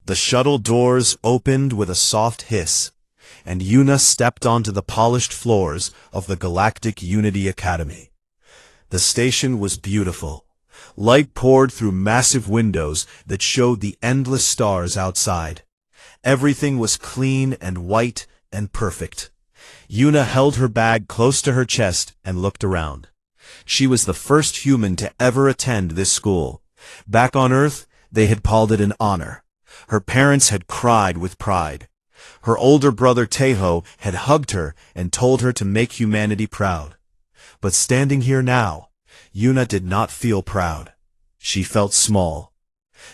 The shuttle doors opened with a soft hiss, and Yuna stepped onto the polished floors of the Galactic Unity Academy. The station was beautiful. Light poured through massive windows that showed the endless stars outside. Everything was clean and white and perfect. Yuna held her bag close to her chest and looked around. She was the first human to ever attend this school. Back on Earth, they had called it an honor. Her parents had cried with pride. Her older brother Tejo had hugged her and told her to make humanity proud. But standing here now, Yuna did not feel proud. She felt small.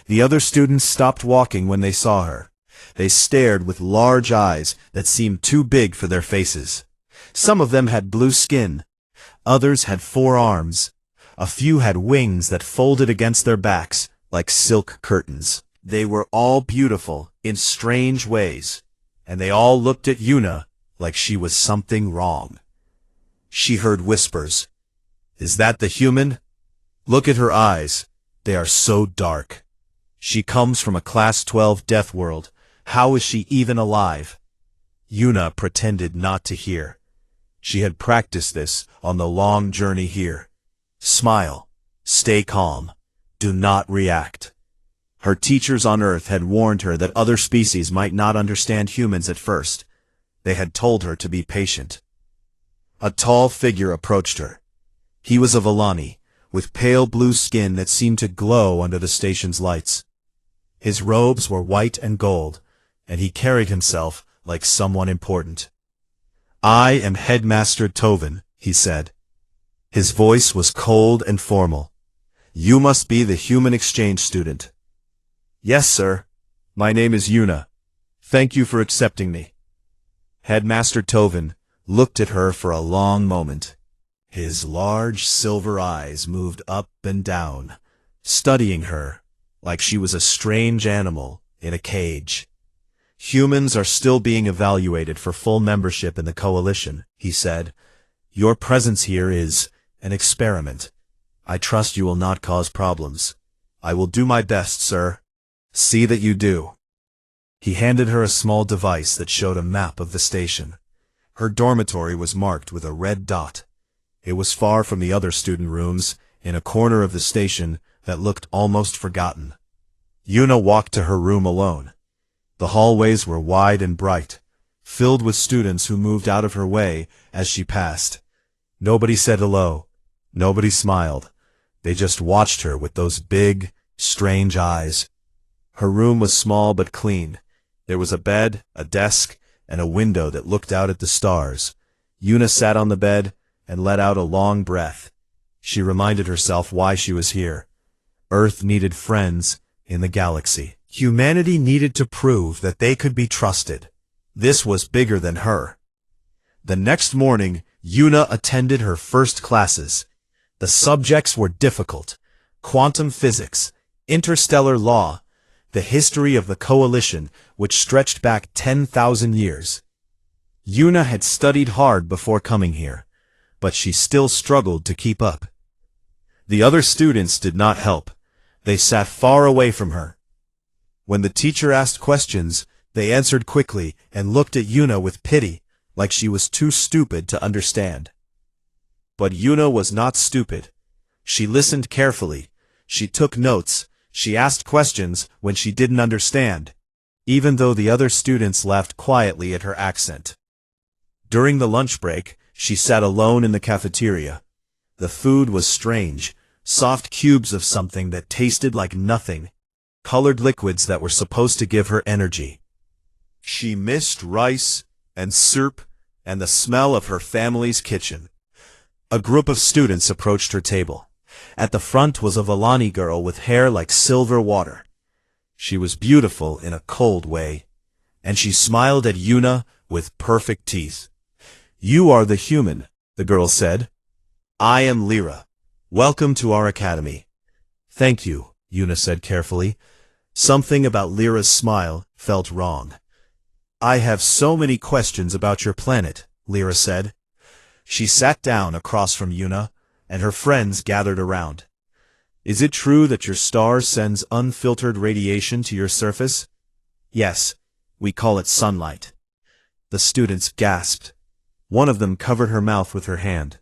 The other students stopped walking when they saw her. They stared with large eyes that seemed too big for their faces. Some of them had blue skin. Others had 4 arms. A few had wings that folded against their backs like silk curtains. They were all beautiful in strange ways, and they all looked at Yuna like she was something wrong. She heard whispers. "Is that the human? Look at her eyes. They are so dark. She comes from a Class 12 Deathworld. How is she even alive?" Yuna pretended not to hear. She had practiced this on the long journey here. Smile. Stay calm. Do not react. Her teachers on Earth had warned her that other species might not understand humans at first. They had told her to be patient. A tall figure approached her. He was a Villani, with pale blue skin that seemed to glow under the station's lights. His robes were white and gold, and he carried himself like someone important. "I am Headmaster Tovin," he said. His voice was cold and formal. "You must be the human exchange student." "Yes, sir. My name is Yuna. Thank you for accepting me." Headmaster Tovin looked at her for a long moment. His large silver eyes moved up and down, studying her like she was a strange animal in a cage. "Humans are still being evaluated for full membership in the coalition," he said. "Your presence here is an experiment. I trust you will not cause problems. I will do my best, sir. See that you do." He handed her a small device that showed a map of the station. Her dormitory was marked with a red dot. It was far from the other student rooms, in a corner of the station that looked almost forgotten. Yuna walked to her room alone. The hallways were wide and bright, filled with students who moved out of her way as she passed. Nobody said hello. Nobody smiled. They just watched her with those big, strange eyes. Her room was small but clean. There was a bed, a desk, and a window that looked out at the stars. Yuna sat on the bed and let out a long breath. She reminded herself why she was here. Earth needed friends in the galaxy. Humanity needed to prove that they could be trusted. This was bigger than her. The next morning, Yuna attended her first classes. The subjects were difficult: quantum physics, interstellar law, the history of the coalition, which stretched back 10,000 years. Yuna had studied hard before coming here, but she still struggled to keep up. The other students did not help. They sat far away from her. When the teacher asked questions, they answered quickly and looked at Yuna with pity, like she was too stupid to understand. But Yuna was not stupid. She listened carefully. She took notes. She asked questions when she didn't understand, even though the other students laughed quietly at her accent. During the lunch break, she sat alone in the cafeteria. The food was strange, soft cubes of something that tasted like nothing, colored liquids that were supposed to give her energy. She missed rice and soup and the smell of her family's kitchen. A group of students approached her table. At the front was a Villani girl with hair like silver water. She was beautiful in a cold way, and she smiled at Yuna with perfect teeth. "You are the human," the girl said. "I am Lyra. Welcome to our academy." "Thank you," Yuna said carefully. Something about Lyra's smile felt wrong. "I have so many questions about your planet," Lyra said. She sat down across from Yuna, and her friends gathered around. "Is it true that your star sends unfiltered radiation to your surface?" Yes, we call it sunlight. The students gasped. One of them covered her mouth with her hand.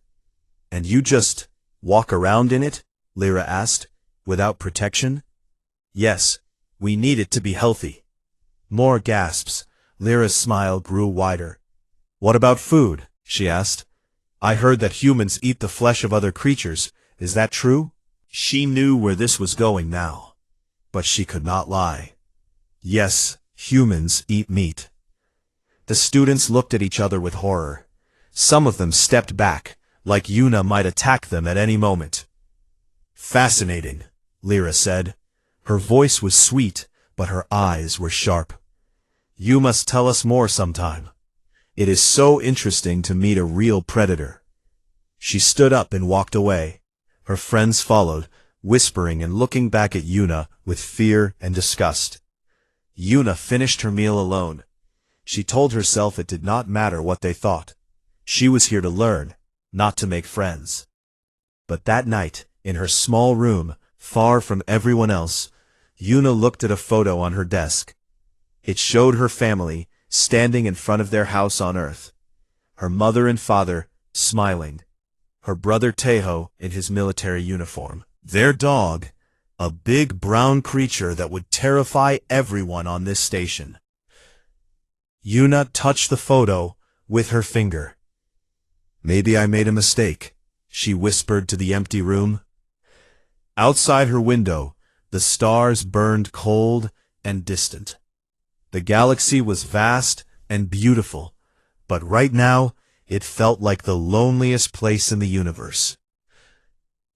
And you just walk around in it? Lyra asked, without protection? Yes, we need it to be healthy. More gasps. Lyra's smile grew wider. What about food? She asked. I heard that humans eat the flesh of other creatures. Is that true? She knew where this was going now. But she could not lie. Yes, humans eat meat. The students looked at each other with horror. Some of them stepped back, like Yuna might attack them at any moment. Fascinating, Lyra said. Her voice was sweet, but her eyes were sharp. You must tell us more sometime. It is so interesting to meet a real predator. She stood up and walked away. Her friends followed, whispering and looking back at Yuna with fear and disgust. Yuna finished her meal alone. She told herself it did not matter what they thought. She was here to learn, not to make friends. But that night, in her small room, far from everyone else, Yuna looked at a photo on her desk. It showed her family, standing in front of their house on Earth. Her mother and father, smiling. Her brother Tejo in his military uniform. Their dog, a big brown creature that would terrify everyone on this station. Yuna touched the photo with her finger. Maybe I made a mistake, she whispered to the empty room. Outside her window, the stars burned cold and distant. The galaxy was vast and beautiful, but right now it felt like the loneliest place in the universe.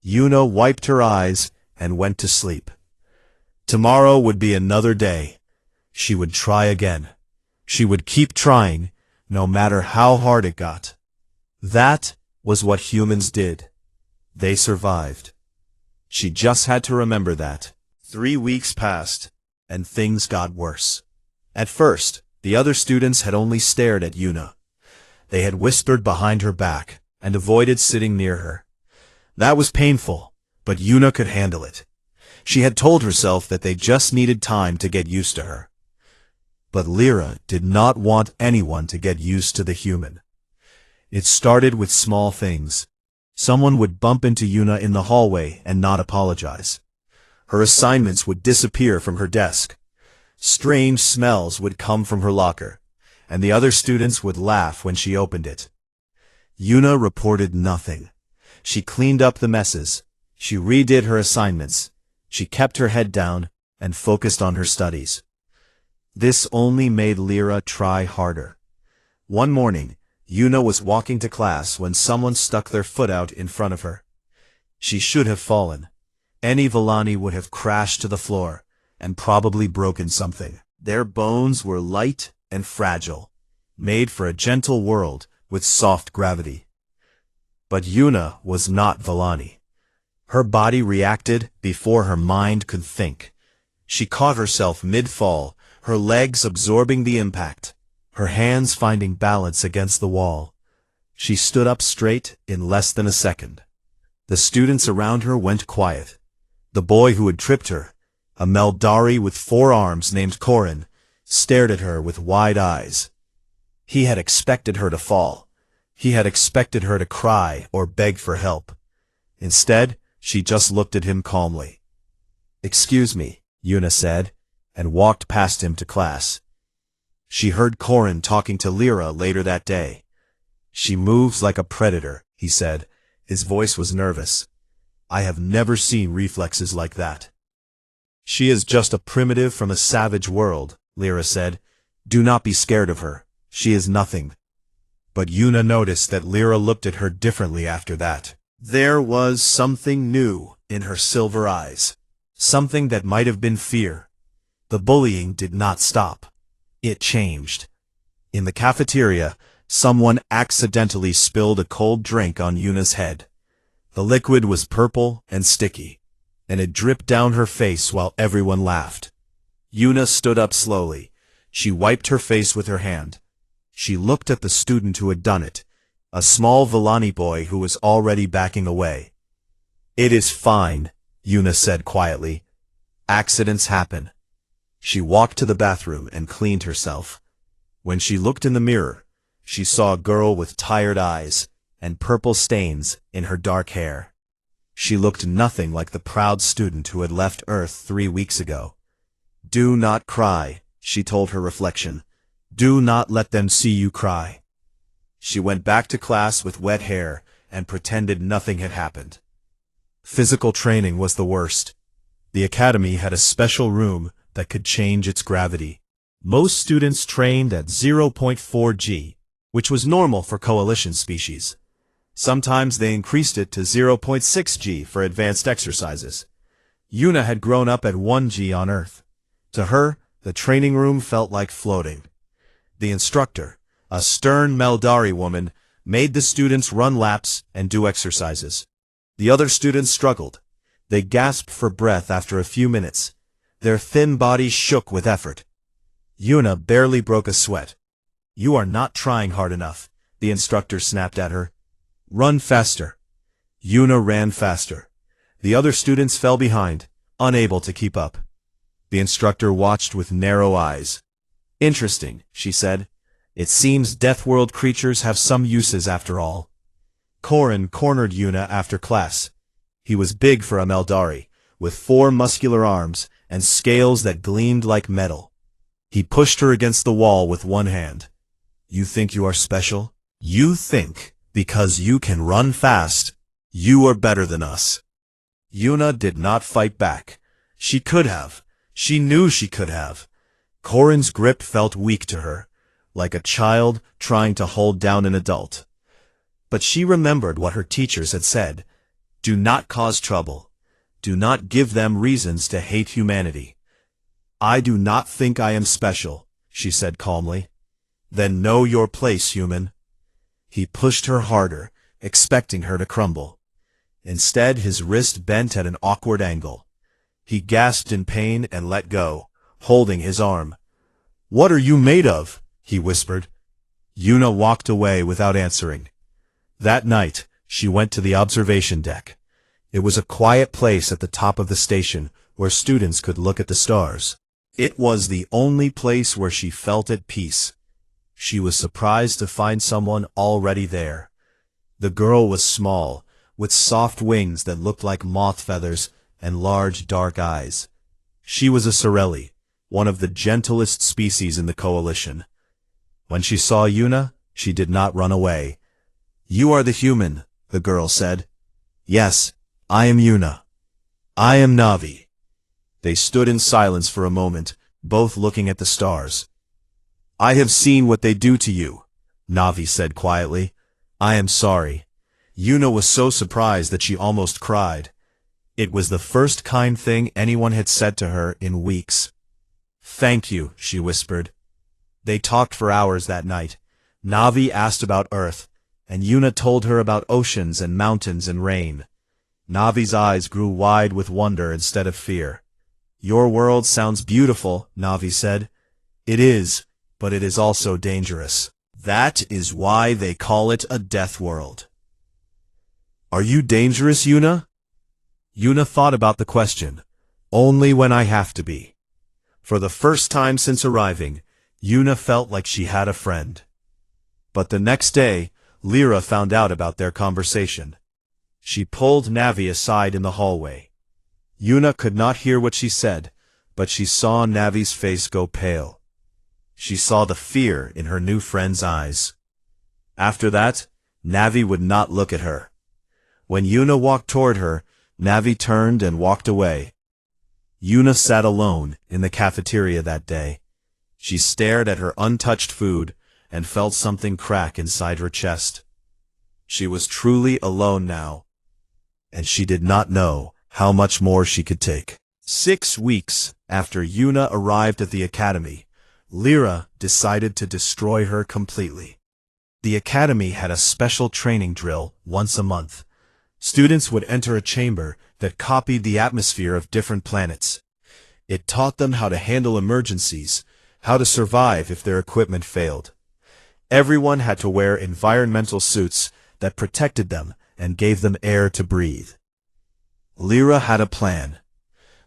Yuna wiped her eyes and went to sleep. Tomorrow would be another day. She would try again. She would keep trying, no matter how hard it got. That was what humans did. They survived. She just had to remember that. 3 weeks passed, and things got worse. At first, the other students had only stared at Yuna. They had whispered behind her back and avoided sitting near her. That was painful, but Yuna could handle it. She had told herself that they just needed time to get used to her. But Lyra did not want anyone to get used to the human. It started with small things. Someone would bump into Yuna in the hallway and not apologize. Her assignments would disappear from her desk. Strange smells would come from her locker, and the other students would laugh when she opened it. Yuna reported nothing. She cleaned up the messes. She redid her assignments. She kept her head down and focused on her studies. This only made Lyra try harder. One morning, Yuna was walking to class when someone stuck their foot out in front of her. She should have fallen. Any Villani would have crashed to the floor and probably broken something. Their bones were light and fragile, made for a gentle world with soft gravity. But Yuna was not Villani. Her body reacted before her mind could think. She caught herself mid-fall, her legs absorbing the impact, her hands finding balance against the wall. She stood up straight in less than a second. The students around her went quiet. The boy who had tripped her, a Meldari with 4 arms named Korin, stared at her with wide eyes. He had expected her to fall. He had expected her to cry or beg for help. Instead, she just looked at him calmly. "Excuse me," Yuna said, and walked past him to class. She heard Korin talking to Lyra later that day. "She moves like a predator," he said. His voice was nervous. "I have never seen reflexes like that." "She is just a primitive from a savage world," Lyra said. "Do not be scared of her. She is nothing." But Yuna noticed that Lyra looked at her differently after that. There was something new in her silver eyes. Something that might have been fear. The bullying did not stop. It changed. In the cafeteria, someone accidentally spilled a cold drink on Yuna's head. The liquid was purple and sticky, and it dripped down her face while everyone laughed. Yuna stood up slowly. She wiped her face with her hand. She looked at the student who had done it, a small Villani boy who was already backing away. "It is fine," Yuna said quietly. "Accidents happen." She walked to the bathroom and cleaned herself. When she looked in the mirror, she saw a girl with tired eyes and purple stains in her dark hair. She looked nothing like the proud student who had left Earth 3 weeks ago. "Do not cry," she told her reflection. "Do not let them see you cry." She went back to class with wet hair and pretended nothing had happened. Physical training was the worst. The academy had a special room that could change its gravity. Most students trained at 0.4 g, which was normal for coalition species. Sometimes they increased it to 0.6 g for advanced exercises. Yuna had grown up at 1 g on Earth. To her, the training room felt like floating. The instructor, a stern Meldari woman, made the students run laps and do exercises. The other students struggled. They gasped for breath after a few minutes. Their thin bodies shook with effort. Yuna barely broke a sweat. "You are not trying hard enough," the instructor snapped at her. "Run faster." Yuna ran faster. The other students fell behind, unable to keep up. The instructor watched with narrow eyes. "Interesting," she said. "It seems Deathworld creatures have some uses after all." Korin cornered Yuna after class. He was big for a Meldari, with 4 muscular arms and scales that gleamed like metal. He pushed her against the wall with one hand. "You think you are special? You think, because you can run fast, you are better than us." Yuna did not fight back. She could have. She knew she could have. Korin's grip felt weak to her, like a child trying to hold down an adult. But she remembered what her teachers had said. Do not cause trouble. Do not give them reasons to hate humanity. "I do not think I am special," she said calmly. "Then know your place, human." He pushed her harder, expecting her to crumble. Instead, his wrist bent at an awkward angle. He gasped in pain and let go, holding his arm. "What are you made of?" he whispered. Yuna walked away without answering. That night, she went to the observation deck. It was a quiet place at the top of the station where students could look at the stars. It was the only place where she felt at peace. She was surprised to find someone already there. The girl was small, with soft wings that looked like moth feathers and large dark eyes. She was a Sorelli, one of the gentlest species in the coalition. When she saw Yuna, she did not run away. "You are the human," the girl said. "Yes, I am Yuna. I am Navi." They stood in silence for a moment, both looking at the stars. "I have seen what they do to you," Navi said quietly. "I am sorry." Yuna was so surprised that she almost cried. It was the first kind thing anyone had said to her in weeks. "Thank you," she whispered. They talked for hours that night. Navi asked about Earth, and Yuna told her about oceans and mountains and rain. Navi's eyes grew wide with wonder instead of fear. "Your world sounds beautiful," Navi said. "It is, but it is also dangerous. That is why they call it a death world." "Are you dangerous, Yuna?" Yuna thought about the question. "Only when I have to be." For the first time since arriving, Yuna felt like she had a friend. But the next day, Lyra found out about their conversation. She pulled Navi aside in the hallway. Yuna could not hear what she said, but she saw Navi's face go pale. She saw the fear in her new friend's eyes. After that, Navi would not look at her. When Yuna walked toward her, Navi turned and walked away. Yuna sat alone in the cafeteria that day. She stared at her untouched food and felt something crack inside her chest. She was truly alone now, and she did not know how much more she could take. 6 weeks after Yuna arrived at the academy, Lyra decided to destroy her completely. The academy had a special training drill once a month. Students would enter a chamber that copied the atmosphere of different planets. It taught them how to handle emergencies, how to survive if their equipment failed. Everyone had to wear environmental suits that protected them and gave them air to breathe. Lyra had a plan.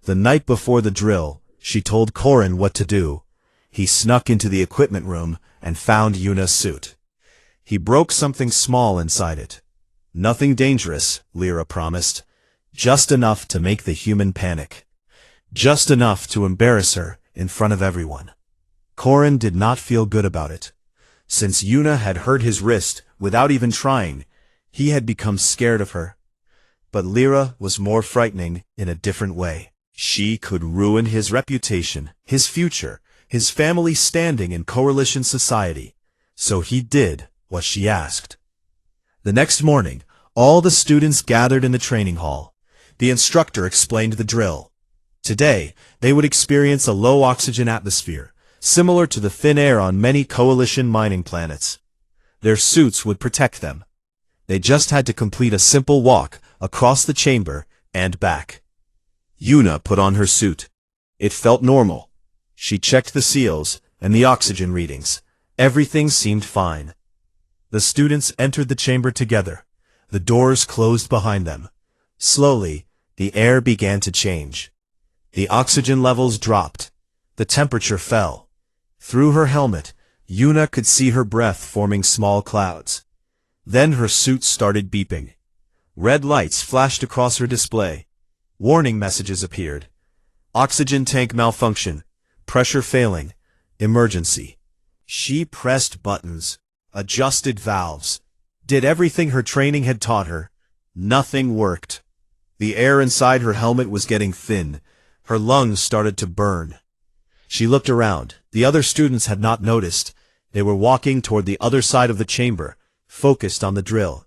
The night before the drill, She told Corin what to do. He snuck into the equipment room and found Yuna's suit. He broke something small inside it. Nothing dangerous, Lyra promised. Just enough to make the human panic. Just enough to embarrass her in front of everyone. Corin did not feel good about it. Since Yuna had hurt his wrist without even trying, he had become scared of her. But Lyra was more frightening in a different way. She could ruin his reputation, his future, his family's standing in coalition society. So he did what she asked. The next morning, all the students gathered in the training hall. The instructor explained the drill. Today, they would experience a low-oxygen atmosphere, similar to the thin air on many coalition mining planets. Their suits would protect them. They just had to complete a simple walk across the chamber and back. Yuna put on her suit. It felt normal. She checked the seals and the oxygen readings. Everything seemed fine. The students entered the chamber together. The doors closed behind them. Slowly, the air began to change. The oxygen levels dropped. The temperature fell. Through her helmet, Yuna could see her breath forming small clouds. Then her suit started beeping. Red lights flashed across her display. Warning messages appeared. Oxygen tank malfunction. Pressure failing. Emergency. She pressed buttons, adjusted valves, did everything her training had taught her. Nothing worked. The air inside her helmet was getting thin. Her lungs started to burn. She looked around. The other students had not noticed. They were walking toward the other side of the chamber, focused on the drill.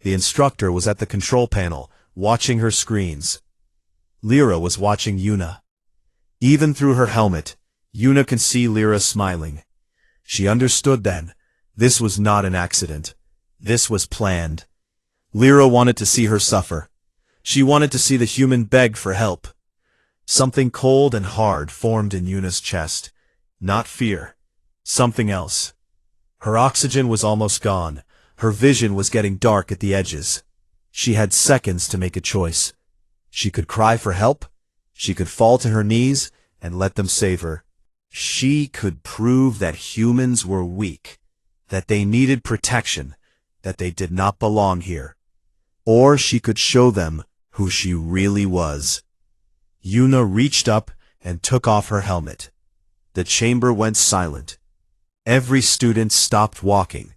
The instructor was at the control panel, watching her screens. Lyra was watching Yuna. Even through her helmet, Yuna could see Lyra smiling. She understood then. This was not an accident. This was planned. Lyra wanted to see her suffer. She wanted to see the human beg for help. Something cold and hard formed in Yuna's chest. Not fear. Something else. Her oxygen was almost gone. Her vision was getting dark at the edges. She had seconds to make a choice. She could cry for help. She could fall to her knees and let them save her. She could prove that humans were weak, that they needed protection, that they did not belong here. Or she could show them who she really was. Yuna reached up and took off her helmet. The chamber went silent. Every student stopped walking.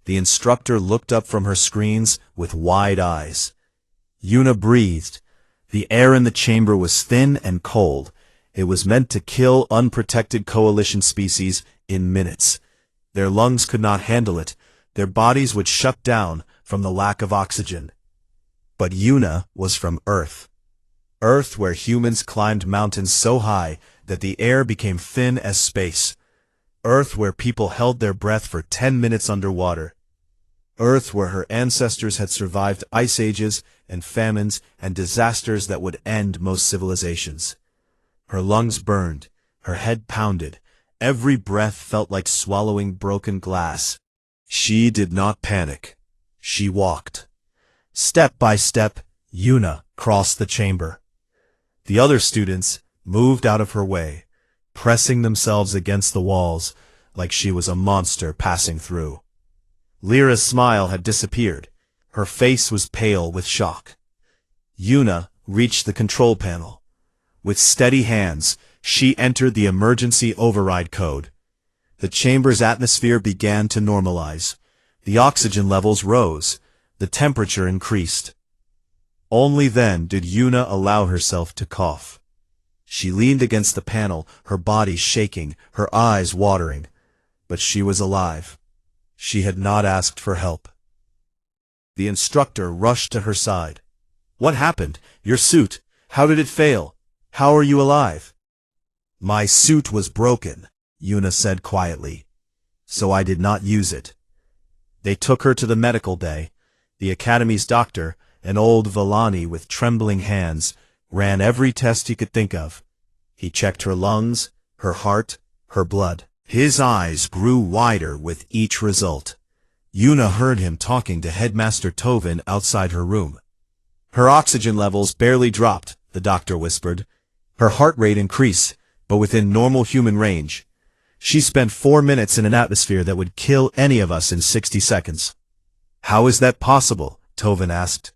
The instructor looked up from her screens with wide eyes. Yuna breathed. The air in the chamber was thin and cold. It was meant to kill unprotected coalition species in minutes. Their lungs could not handle it. Their bodies would shut down from the lack of oxygen. But Yuna was from Earth. Earth where humans climbed mountains so high that the air became thin as space. Earth where people held their breath for 10 minutes underwater. Earth where her ancestors had survived ice ages and famines and disasters that would end most civilizations. Her lungs burned, her head pounded, every breath felt like swallowing broken glass. She did not panic. She walked. Step by step, Yuna crossed the chamber. The other students moved out of her way, pressing themselves against the walls like she was a monster passing through. Lyra's smile had disappeared. Her face was pale with shock. Yuna reached the control panel. With steady hands, she entered the emergency override code. The chamber's atmosphere began to normalize. The oxygen levels rose. The temperature increased. Only then did Yuna allow herself to cough. She leaned against the panel, her body shaking, her eyes watering. But she was alive. She had not asked for help. The instructor rushed to her side. "What happened? Your suit. How did it fail? How are you alive?" "My suit was broken," Yuna said quietly, "so I did not use it." They took her to the medical bay. The Academy's doctor, an old Villani with trembling hands, ran every test he could think of. He checked her lungs, her heart, her blood. His eyes grew wider with each result. Yuna heard him talking to Headmaster Tovin outside her room. "Her oxygen levels barely dropped," the doctor whispered. "Her heart rate increased, but within normal human range. She spent 4 minutes in an atmosphere that would kill any of us in 60 seconds. How is that possible? Tovin asked.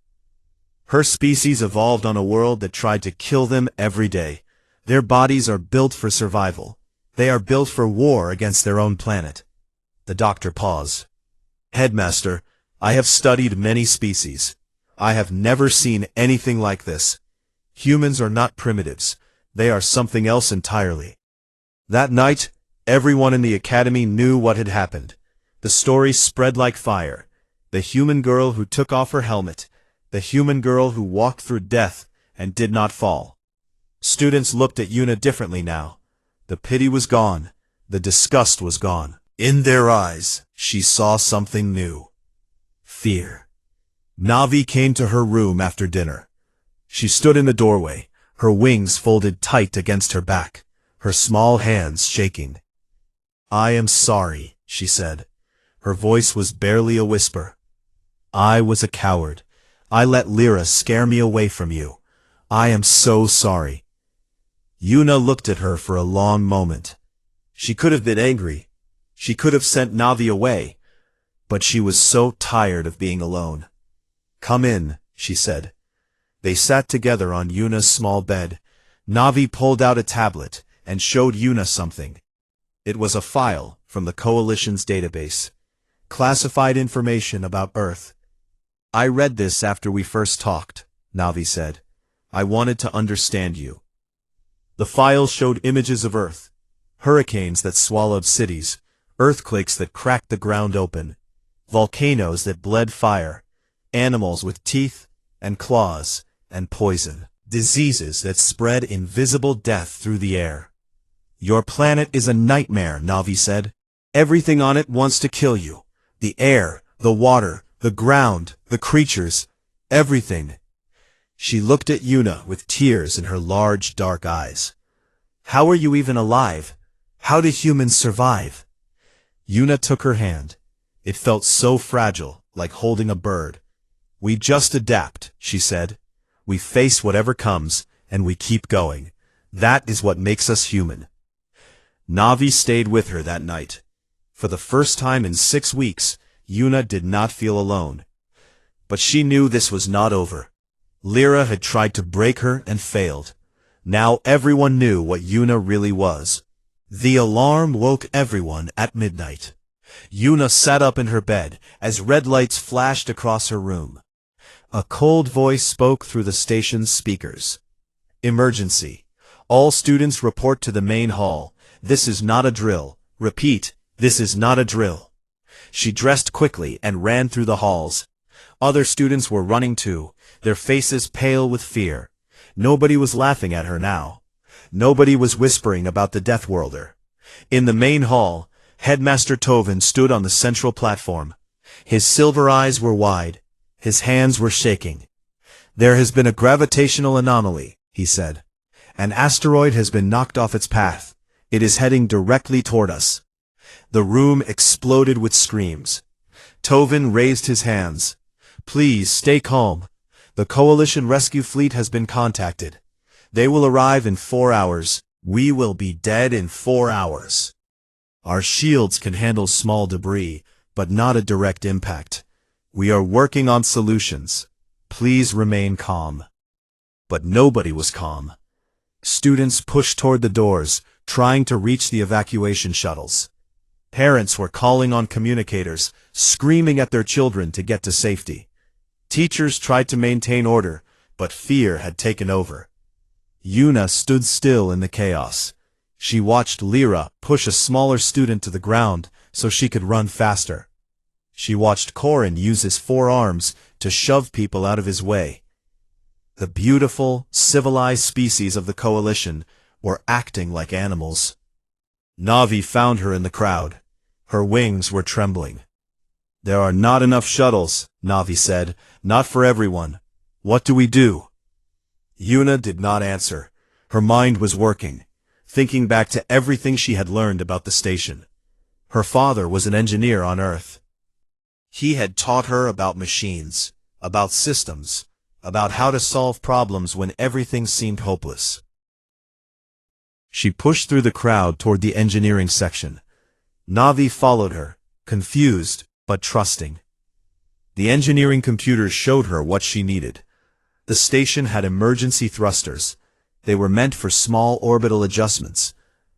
Her species evolved on a world that tried to kill them every day. Their bodies are built for survival. They are built for war against their own planet. The doctor paused. Headmaster, I have studied many species. I have never seen anything like this. Humans are not primitives. They are something else entirely. That night, everyone in the academy knew what had happened. The story spread like fire. The human girl who took off her helmet. The human girl who walked through death and did not fall. Students looked at Yuna differently now. The pity was gone. The disgust was gone. In their eyes, she saw something new. Fear. Navi came to her room after dinner. She stood in the doorway, her wings folded tight against her back, her small hands shaking. I am sorry, she said. Her voice was barely a whisper. I was a coward. I let Lyra scare me away from you. I am so sorry. Yuna looked at her for a long moment. She could have been angry. She could have sent Navi away. But she was so tired of being alone. Come in, she said. They sat together on Yuna's small bed. Navi pulled out a tablet and showed Yuna something. It was a file from the Coalition's database. Classified information about Earth. I read this after we first talked, Navi said. I wanted to understand you. The file showed images of Earth. Hurricanes that swallowed cities. Earthquakes that cracked the ground open. Volcanoes that bled fire. Animals with teeth and claws and poison. Diseases that spread invisible death through the air. Your planet is a nightmare, Navi said. Everything on it wants to kill you. The air, the water, the ground, the creatures, everything. She looked at Yuna with tears in her large, dark eyes. How are you even alive? How do humans survive? Yuna took her hand. It felt so fragile, like holding a bird. We just adapt, she said. We face whatever comes, and we keep going. That is what makes us human. Navi stayed with her that night. For the first time in 6 weeks, Yuna did not feel alone. But she knew this was not over. Lyra had tried to break her and failed. Now everyone knew what Yuna really was. The alarm woke everyone at midnight. Yuna sat up in her bed as red lights flashed across her room. A cold voice spoke through the station's speakers. Emergency. All students report to the main hall. This is not a drill. Repeat, this is not a drill. She dressed quickly and ran through the halls. Other students were running too, their faces pale with fear. Nobody was laughing at her now. Nobody was whispering about the Deathworlder. In the main hall, Headmaster Tovin stood on the central platform. His silver eyes were wide. His hands were shaking. There has been a gravitational anomaly, he said. An asteroid has been knocked off its path. It is heading directly toward us. The room exploded with screams. Tovin raised his hands. Please stay calm. The Coalition Rescue Fleet has been contacted. They will arrive in 4 hours. We will be dead in 4 hours. Our shields can handle small debris, but not a direct impact. We are working on solutions. Please remain calm. But nobody was calm. Students pushed toward the doors, trying to reach the evacuation shuttles. Parents were calling on communicators, screaming at their children to get to safety. Teachers tried to maintain order, but fear had taken over. Yuna stood still in the chaos. She watched Lyra push a smaller student to the ground so she could run faster. She watched Korin use his 4 arms to shove people out of his way. The beautiful, civilized species of the Coalition were acting like animals. Navi found her in the crowd. Her wings were trembling. There are not enough shuttles, Navi said. Not for everyone. What do we do? Yuna did not answer. Her mind was working, thinking back to everything she had learned about the station. Her father was an engineer on Earth. He had taught her about machines, about systems, about how to solve problems when everything seemed hopeless. She pushed through the crowd toward the engineering section. Navi followed her, confused but trusting. The engineering computers showed her what she needed. The station had emergency thrusters. They were meant for small orbital adjustments,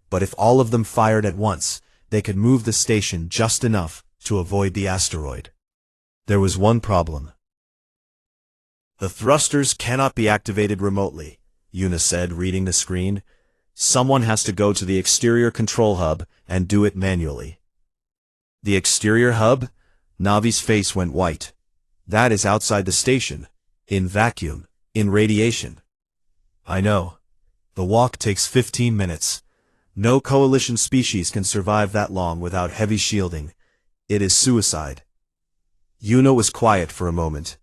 but if all of them fired at once, they could move the station just enough to avoid the asteroid. There was one problem. The thrusters cannot be activated remotely, Yuna said, reading the screen. Someone has to go to the exterior control hub and do it manually. The exterior hub? Navi's face went white. That is outside the station, in vacuum, in radiation. I know. The walk takes 15 minutes. No coalition species can survive that long without heavy shielding. It is suicide. Yuna was quiet for a moment.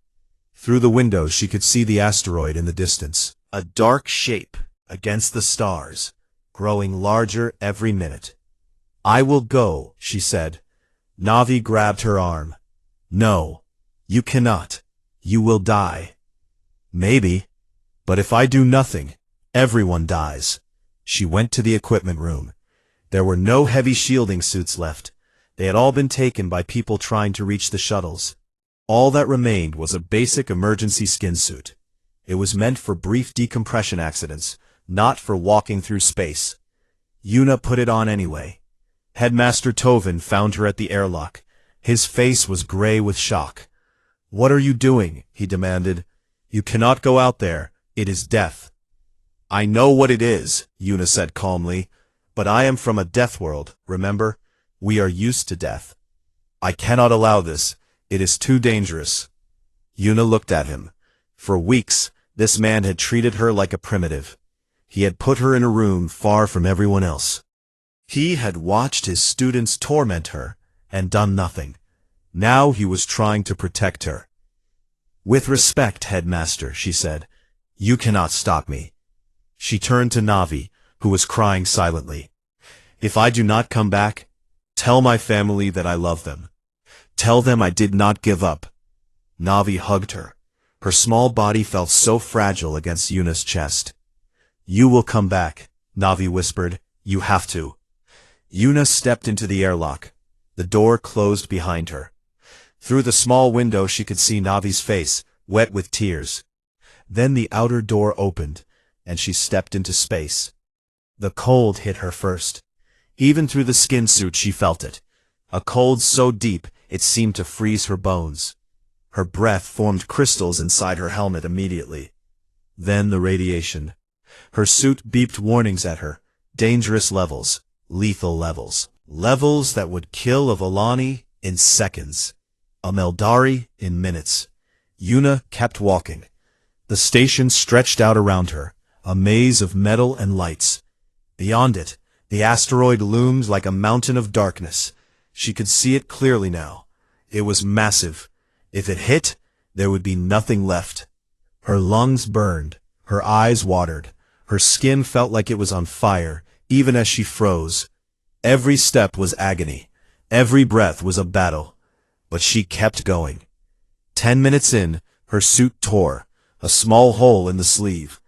Through the window she could see the asteroid in the distance, a dark shape against the stars, growing larger every minute. I will go, she said. Navi grabbed her arm. No, you cannot. You will die. Maybe, but if I do nothing, everyone dies. She went to the equipment room. There were no heavy shielding suits left. They had all been taken by people trying to reach the shuttles. All that remained was a basic emergency skin suit. It was meant for brief decompression accidents, not for walking through space. Yuna put it on anyway. Headmaster Tovin found her at the airlock. His face was gray with shock. What are you doing? He demanded. You cannot go out there. It is death. I know what it is, Yuna said calmly, but I am from a death world, remember? We are used to death. I cannot allow this. It is too dangerous. Yuna looked at him. For weeks, this man had treated her like a primitive. He had put her in a room far from everyone else. He had watched his students torment her and done nothing. Now he was trying to protect her. With respect, Headmaster, she said, you cannot stop me. She turned to Navi, who was crying silently. If I do not come back, tell my family that I love them. Tell them I did not give up. Navi hugged her. Her small body felt so fragile against Yuna's chest. You will come back, Navi whispered. You have to. Yuna stepped into the airlock. The door closed behind her. Through the small window she could see Navi's face, wet with tears. Then the outer door opened, and she stepped into space. The cold hit her first. Even through the skin suit she felt it. A cold so deep it seemed to freeze her bones. Her breath formed crystals inside her helmet immediately. Then the radiation. Her suit beeped warnings at her. Dangerous levels. Lethal levels. Levels that would kill a Volani in seconds. A Meldari in minutes. Yuna kept walking. The station stretched out around her, a maze of metal and lights. Beyond it, the asteroid loomed like a mountain of darkness. She could see it clearly now. It was massive. If it hit, there would be nothing left. Her lungs burned. Her eyes watered. Her skin felt like it was on fire, even as she froze. Every step was agony. Every breath was a battle. But she kept going. 10 minutes in, her suit tore, a small hole in the sleeve.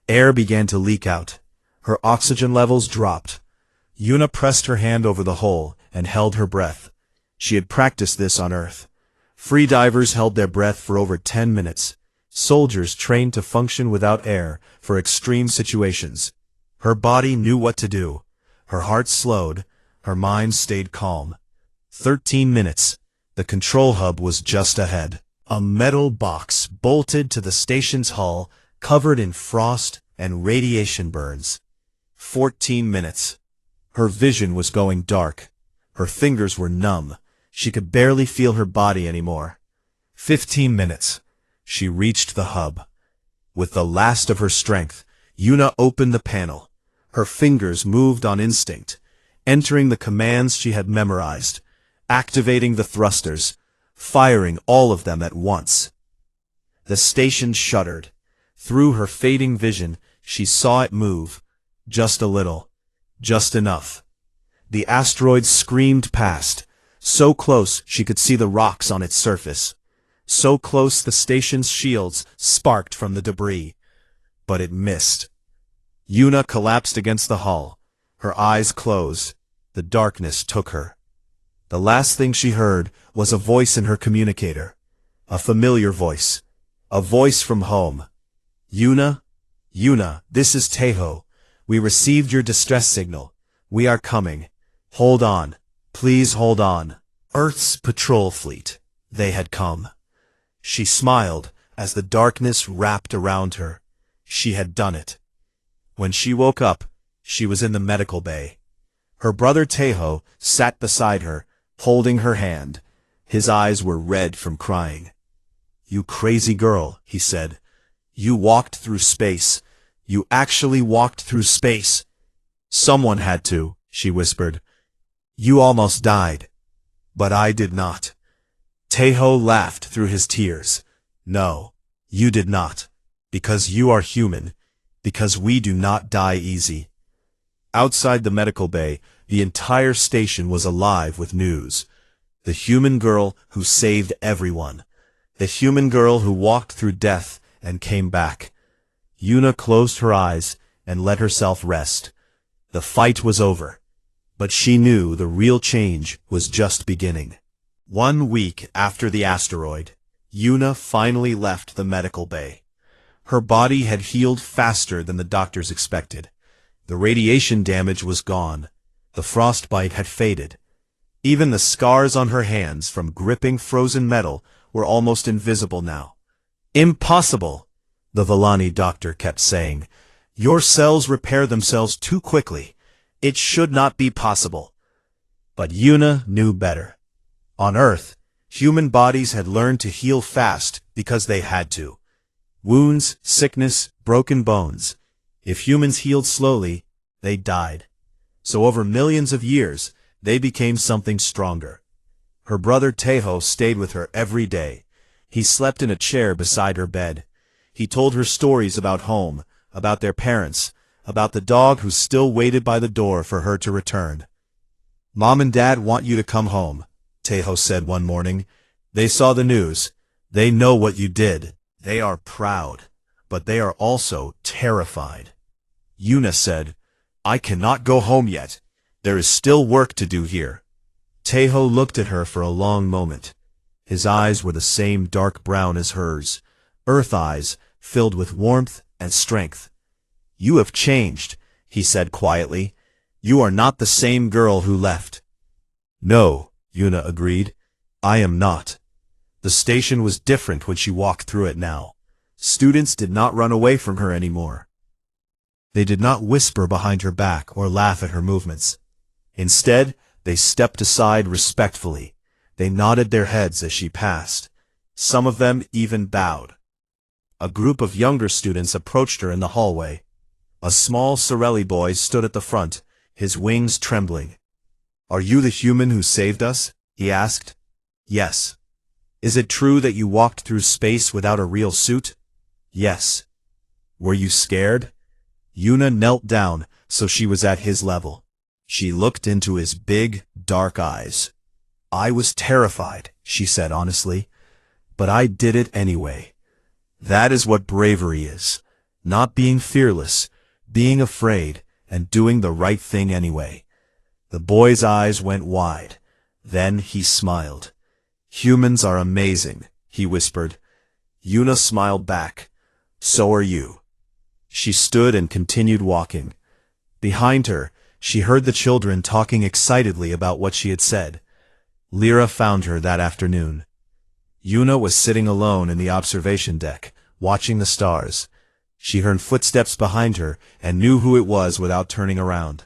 Air began to leak out. Her oxygen levels dropped. Yuna pressed her hand over the hole and held her breath. She had practiced this on Earth. Free divers held their breath for over 10 minutes. Soldiers trained to function without air for extreme situations. Her body knew what to do. Her heart slowed. Her mind stayed calm. 13 minutes. The control hub was just ahead. A metal box bolted to the station's hull, covered in frost and radiation burns. 14 minutes. Her vision was going dark. Her fingers were numb. She could barely feel her body anymore. 15 minutes. She reached the hub. With the last of her strength, Yuna opened the panel. Her fingers moved on instinct, entering the commands she had memorized, activating the thrusters, firing all of them at once. The station shuddered. Through her fading vision, she saw it move. Just a little. Just enough. The asteroid screamed past. So close she could see the rocks on its surface. So close the station's shields sparked from the debris. But it missed. Yuna collapsed against the hull, Her eyes closed. The darkness took her. The last thing she heard was a voice in her communicator. A familiar voice. A voice from home. Yuna? Yuna, this is Teho. We received your distress signal. We are coming. Hold on. Please hold on. Earth's patrol fleet. They had come. She smiled as the darkness wrapped around her. She had done it. When she woke up, she was in the medical bay. Her brother Teho sat beside her, holding her hand. His eyes were red from crying. You crazy girl, he said. You walked through space. You actually walked through space. Someone had to, she whispered. You almost died. But I did not. Teho laughed through his tears. No, you did not. Because you are human. Because we do not die easy. Outside the medical bay, the entire station was alive with news. The human girl who saved everyone. The human girl who walked through death and came back. Yuna closed her eyes and let herself rest. The fight was over. But she knew the real change was just beginning. 1 week after the asteroid, Yuna finally left the medical bay. Her body had healed faster than the doctors expected. The radiation damage was gone. The frostbite had faded. Even the scars on her hands from gripping frozen metal were almost invisible now. Impossible, the Villani doctor kept saying. Your cells repair themselves too quickly. It should not be possible. But Yuna knew better. On Earth, human bodies had learned to heal fast because they had to. Wounds, sickness, broken bones. If humans healed slowly, they died. So over millions of years, they became something stronger. Her brother Teho stayed with her every day. He slept in a chair beside her bed. He told her stories about home, about their parents, about the dog who still waited by the door for her to return. Mom and Dad want you to come home, Teho said one morning. They saw the news. They know what you did. They are proud, but they are also terrified. Yuna said, I cannot go home yet. There is still work to do here. Teho looked at her for a long moment. His eyes were the same dark brown as hers, earth eyes filled with warmth and strength. You have changed, he said quietly. You are not the same girl who left. No, Yuna agreed. I am not. The station was different when she walked through it now. Students did not run away from her anymore. They did not whisper behind her back or laugh at her movements. Instead, they stepped aside respectfully. They nodded their heads as she passed. Some of them even bowed. A group of younger students approached her in the hallway. A small Sorelli boy stood at the front, his wings trembling. Are you the human who saved us? He asked. Yes. Is it true that you walked through space without a real suit? Yes. Were you scared? Yuna knelt down so she was at his level. She looked into his big, dark eyes. I was terrified, she said honestly, but I did it anyway. That is what bravery is. Not being fearless, being afraid, and doing the right thing anyway. The boy's eyes went wide. Then he smiled. Humans are amazing, he whispered. Yuna smiled back. So are you. She stood and continued walking. Behind her, she heard the children talking excitedly about what she had said. Lyra found her that afternoon. Yuna was sitting alone in the observation deck, watching the stars. She heard footsteps behind her and knew who it was without turning around.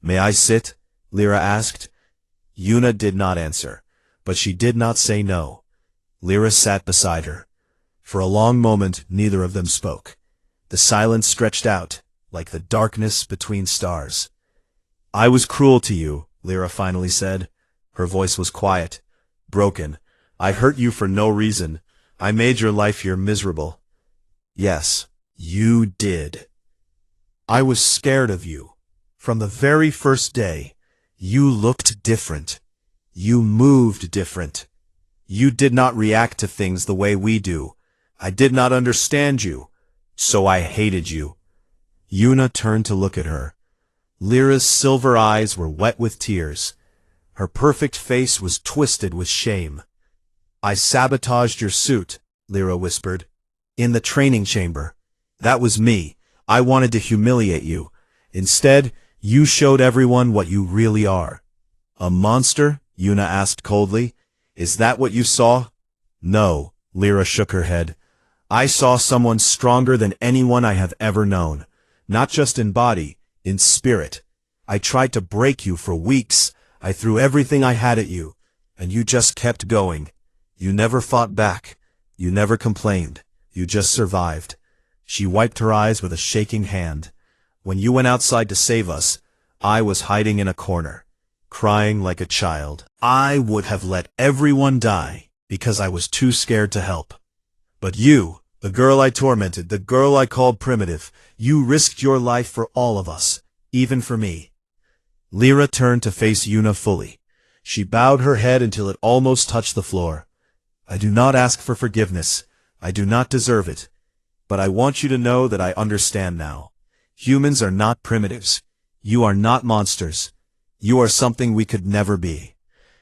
May I sit? Lyra asked. Yuna did not answer, but she did not say no. Lyra sat beside her. For a long moment, neither of them spoke. The silence stretched out, like the darkness between stars. I was cruel to you, Lyra finally said. Her voice was quiet, broken. I hurt you for no reason. I made your life here miserable. Yes, you did. I was scared of you. From the very first day, you looked different. You moved different. You did not react to things the way we do. I did not understand you, so I hated you. Yuna turned to look at her. Lyra's silver eyes were wet with tears. Her perfect face was twisted with shame. "I sabotaged your suit," Lyra whispered. "In the training chamber. That was me. I wanted to humiliate you. Instead, you showed everyone what you really are." "A monster?" Yuna asked coldly. "Is that what you saw?" "No," Lyra shook her head. "I saw someone stronger than anyone I have ever known. Not just in body, in spirit. I tried to break you for weeks. I threw everything I had at you, and you just kept going. You never fought back. You never complained. You just survived." She wiped her eyes with a shaking hand. "When you went outside to save us, I was hiding in a corner, crying like a child. I would have let everyone die because I was too scared to help. But you, the girl I tormented, the girl I called primitive, you risked your life for all of us, even for me." Lyra turned to face Yuna fully. She bowed her head until it almost touched the floor. "I do not ask for forgiveness. I do not deserve it. But I want you to know that I understand now. Humans are not primitives. You are not monsters. You are something we could never be."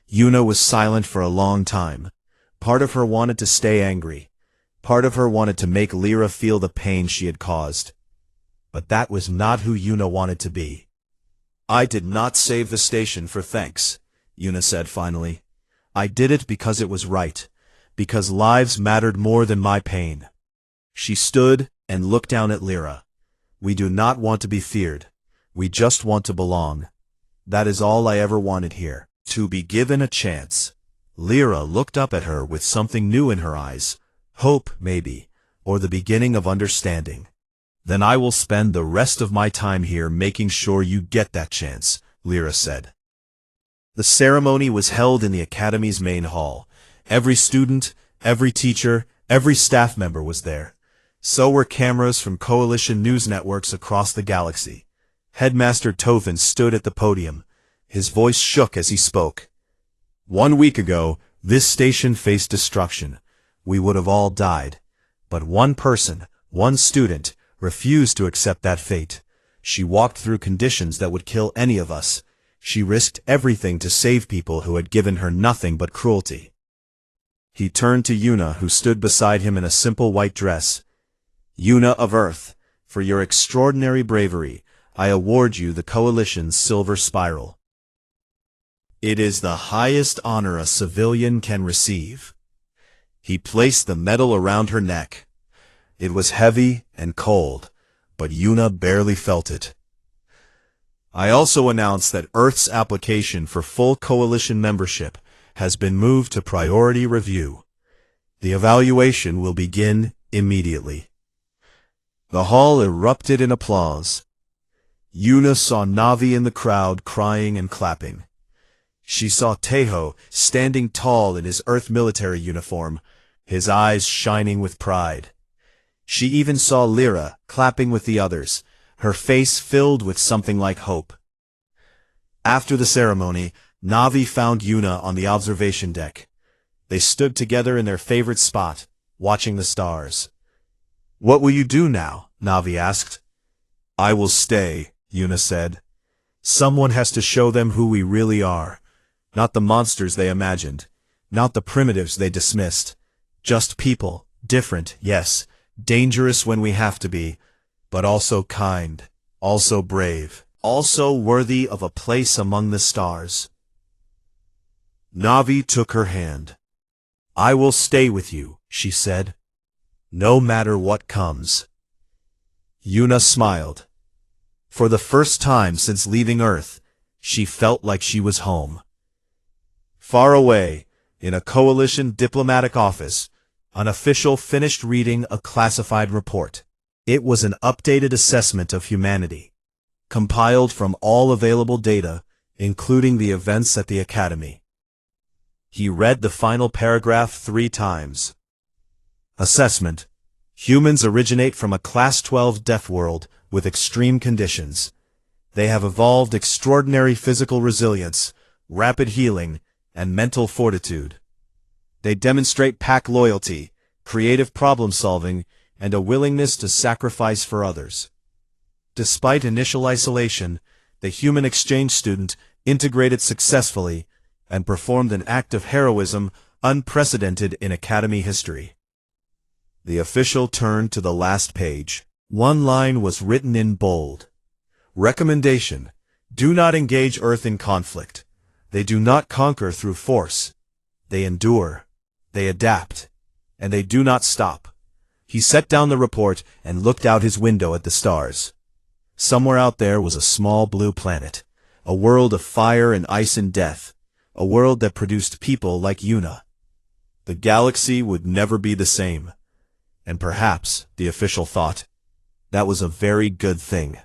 Yuna was silent for a long time. Part of her wanted to stay angry. Part of her wanted to make Lyra feel the pain she had caused. But that was not who Yuna wanted to be. "I did not save the station for thanks," Yuna said finally. "I did it because it was right, because lives mattered more than my pain." She stood and looked down at Lyra. "We do not want to be feared. We just want to belong. That is all I ever wanted here, to be given a chance." Lyra looked up at her with something new in her eyes. Hope, maybe, or the beginning of understanding. "Then I will spend the rest of my time here making sure you get that chance," Lyra said. The ceremony was held in the Academy's main hall. Every student, every teacher, every staff member was there. So were cameras from coalition news networks across the galaxy. Headmaster Tovin stood at the podium. His voice shook as he spoke. "1 week ago, this station faced destruction. We would have all died. But one person, one student, refused to accept that fate. She walked through conditions that would kill any of us. She risked everything to save people who had given her nothing but cruelty." He turned to Yuna, who stood beside him in a simple white dress. "Yuna of Earth, for your extraordinary bravery, I award you the Coalition's Silver Spiral. It is the highest honor a civilian can receive." He placed the medal around her neck. It was heavy and cold, but Yuna barely felt it. "I also announce that Earth's application for full Coalition membership has been moved to priority review. The evaluation will begin immediately." The hall erupted in applause. Yuna saw Navi in the crowd crying and clapping. She saw Tejo standing tall in his Earth military uniform, his eyes shining with pride. She even saw Lyra clapping with the others, her face filled with something like hope. After the ceremony, Navi found Yuna on the observation deck. They stood together in their favorite spot, watching the stars. "What will you do now?" Navi asked. "I will stay," Yuna said. "Someone has to show them who we really are. Not the monsters they imagined. Not the primitives they dismissed. Just people, different, yes, dangerous when we have to be, but also kind, also brave, also worthy of a place among the stars." Navi took her hand. "I will stay with you," she said, "no matter what comes." Yuna smiled. For the first time since leaving Earth, she felt like she was home. Far away, in a Coalition diplomatic office, an official finished reading a classified report. It was an updated assessment of humanity, compiled from all available data, including the events at the Academy. He read the final paragraph 3 times. Assessment. Humans originate from a Class 12 Deathworld with extreme conditions. They have evolved extraordinary physical resilience, rapid healing, and mental fortitude. They demonstrate pack loyalty, creative problem-solving, and a willingness to sacrifice for others. Despite initial isolation, the human exchange student integrated successfully and performed an act of heroism unprecedented in Academy history. The official turned to the last page. One line was written in bold. Recommendation: do not engage Earth in conflict. They do not conquer through force. They endure, they adapt, and they do not stop. He set down the report and looked out his window at the stars. Somewhere out there was a small blue planet, a world of fire and ice and death, a world that produced people like Yuna. The galaxy would never be the same. And perhaps, the official thought, that was a very good thing.